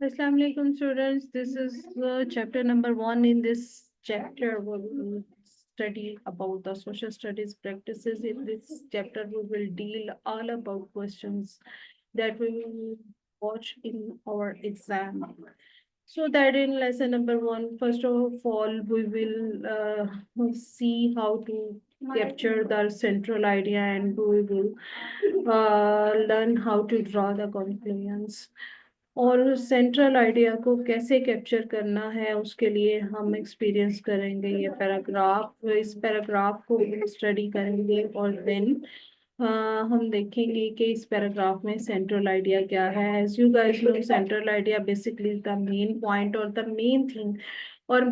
Assalamu alaikum students. This is chapter number 1. In this chapter, we will study about the social studies practices. In this chapter, we will deal all about questions that we will watch in our exam. So that in lesson number 1, first of all, we will see how to capture the central idea, and we will learn how to draw the conclusions. और central idea को कैसे capture करना है उसके लिए हम experience करेंगे ये पैराग्राफ, इस पैराग्राफ को स्टडी करेंगे और देन हम देखेंगे कि इस पैराग्राफ में सेंट्रल आइडिया क्या है. As you guys know, central idea basically the main point और द मेन थिंग, और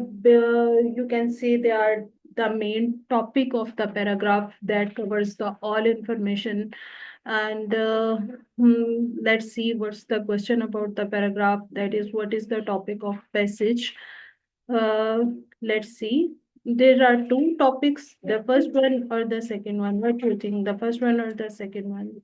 you can say they are the main topic of the paragraph that covers the all information. And let's see what's the question about the paragraph, that is what is the topic of passage. uh, let's see, there are two topics, the first one or the second one. What do you think, the first one or the second one?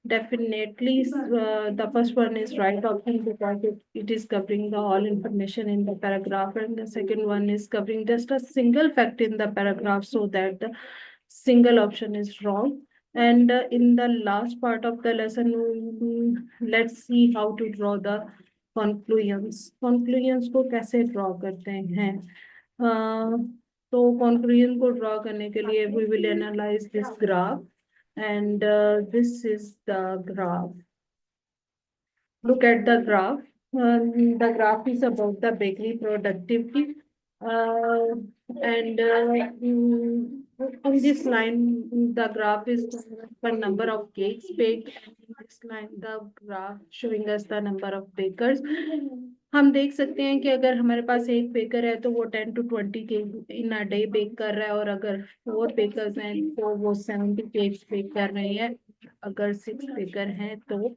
Definitely, the first one is right option because it is covering the all information in the paragraph, and the second one is covering just a single fact in the paragraph, so that the single option is wrong. And in the last part of the lesson, let's see how to draw the conclusions. Conclusions को कैसे draw करते हैं? तो conclusion को draw करने के लिए we will analyze this graph. And this is the graph. Look at the graph. The graph is about the bakery productivity. And on this line, the graph is the number of cakes baked. And in this line, the graph showing us the number of bakers. हम देख सकते हैं कि अगर हमारे पास एक baker है तो वो 10 to 20 cake in a day bake कर रहा है, और अगर 4 बेकर्स हैं तो वो 70 केक्स बेक कर रहे हैं. अगर 6 बेकर हैं तो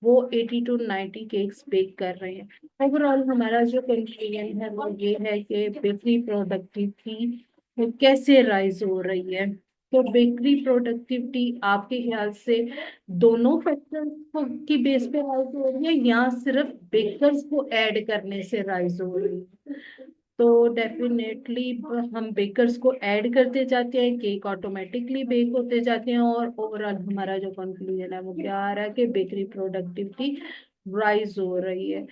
वो 80 to 90 केक्स बेक कर रहे हैं. ओवरऑल हमारा जो कंक्लूजन है वो ये है कि बेकरी प्रोडक्टिविटी कैसे राइज हो रही है. तो बेकरी प्रोडक्टिविटी आपके ख्याल से दोनों फैक्टर्स की बेस पे राइज हो रही है या सिर्फ बेकर्स को ऐड करने से राइज हो रही है? तो डेफिनेटली हम बेकर्स को ऐड करते जाते हैं, केक ऑटोमेटिकली बेक होते जाते हैं, और ओवरऑल हमारा जो कंक्लूजन है वो क्या आ रहा है कि बेकरी प्रोडक्टिविटी राइज हो रही है.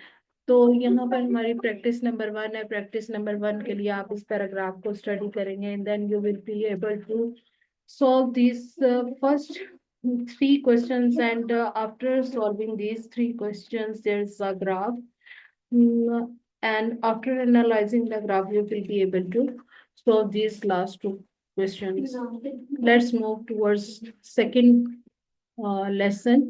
तो यहाँ पर हमारी प्रैक्टिस नंबर 1 है. प्रैक्टिस नंबर 1 के लिए आप इस पैराग्राफ को स्टडी करेंगे, and then you will be able to solve these first 3 questions. And after solving these 3 questions, there's a graph. And after analyzing the graph, you will be able to solve these last 2 questions. Let's move towards second lesson.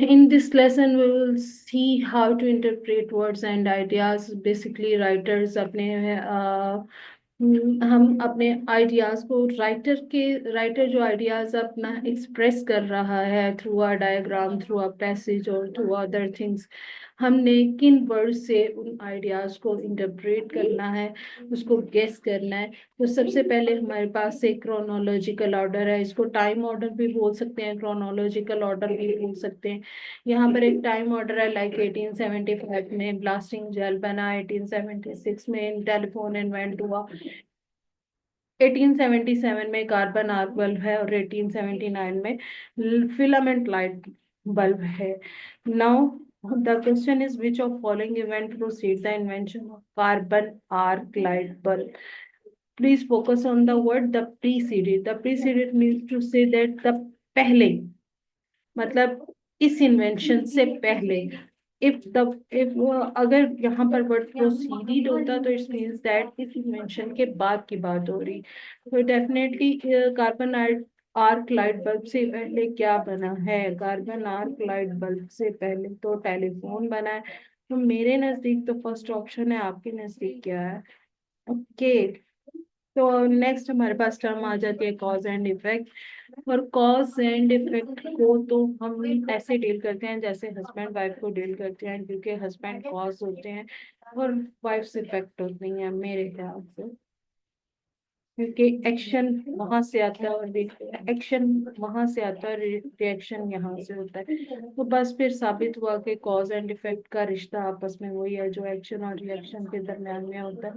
In this lesson, we will see how to interpret words and ideas. Basically, writers अपने हम अपने ideas को writer जो ideas अपना express कर रहा है through a diagram, through a passage और थ्रू अदर थिंग्स, हमने किन वर्ड से उन आइडियाज को इंटरप्रेट करना है, उसको गेस करना है. तो सबसे पहले हमारे पास एक क्रोनोलॉजिकल ऑर्डर है. इसको टाइम ऑर्डर भी बोल सकते हैं, क्रोनोलॉजिकल ऑर्डर भी बोल सकते हैं. यहाँ पर एक टाइम ऑर्डर है, लाइक 1875 में ब्लास्टिंग जेल बना, 1876 में टेलीफोन इन्वेंट हुआ, 1877 में कार्बन आर्क बल्ब है, और 1879 में फिलामेंट लाइट बल्ब है. Now the question is, which of following event proceeds the invention of carbon arc light bulb? Please focus on the word the preceded. The preceded means to say that the पहले, मतलब इस invention से पहले. If अगर यहाँ पर word proceeded होता तो इट मीन्स दैट इस इन्वेंशन के बाद की बात हो रही. तो definitely carbon arc light bulb से पहले क्या बना है? कार्बन आर्क लाइट बल्ब से पहले तो टेलीफोन बना है. तो मेरे नजदीक तो फर्स्ट ऑप्शन है. आपके नजदीक क्या है? ओके. तो नेक्स्ट हमारे पास टर्म आ जाती है कॉज एंड इफेक्ट. और कॉज एंड इफेक्ट को तो हम ऐसे डील करते हैं जैसे हस्बैंड वाइफ को डील करते हैं, क्योंकि हस्बैंड कॉज होते हैं और वाइफ इफेक्ट होती हैं मेरे ख्याल से. क्योंकि एक्शन वहां से आता है और एक्शन वहां से आता है, रिएक्शन यहाँ से होता है। तो बस फिर साबित हुआ कि कॉज एंड इफेक्ट का रिश्ता आपस में वही है जो एक्शन और रिएक्शन के दरम्यान में होता है।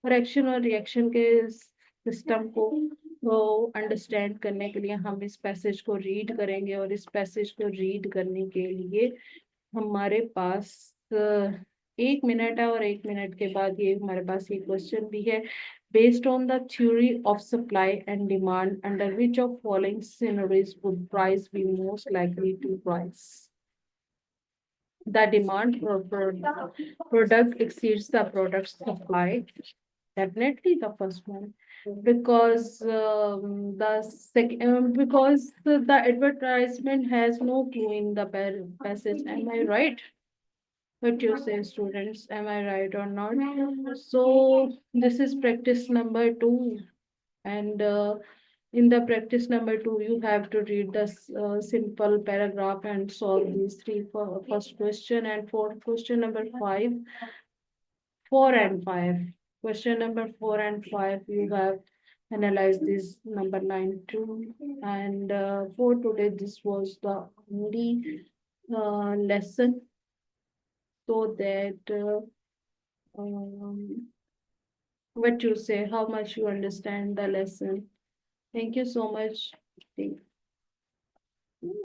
और एक्शन और रिएक्शन के सिस्टम को अंडरस्टैंड करने के लिए हम इस पैसेज को रीड करेंगे, और इस पैसेज को रीड करने के लिए हमारे पास 1 मिनट है, और 1 मिनट के बाद ये हमारे पास ये क्वेश्चन भी है। Based on the theory of supply and demand, under which of following scenarios would price be most likely to rise? The demand for product exceeds the product supply. Definitely the first one, because because the advertisement has no clue in the passage. Am I right? What you say, students? Am I right or not? So this is practice number 2, and in the practice number 2, you have to read this simple paragraph and solve these three first question, and for question number 5, 4 and 5. Question number 4 and 5, you have analyzed this number 9 too. And for today, this was the only lesson, so that what you say, how much you understand the lesson. Thank you so much.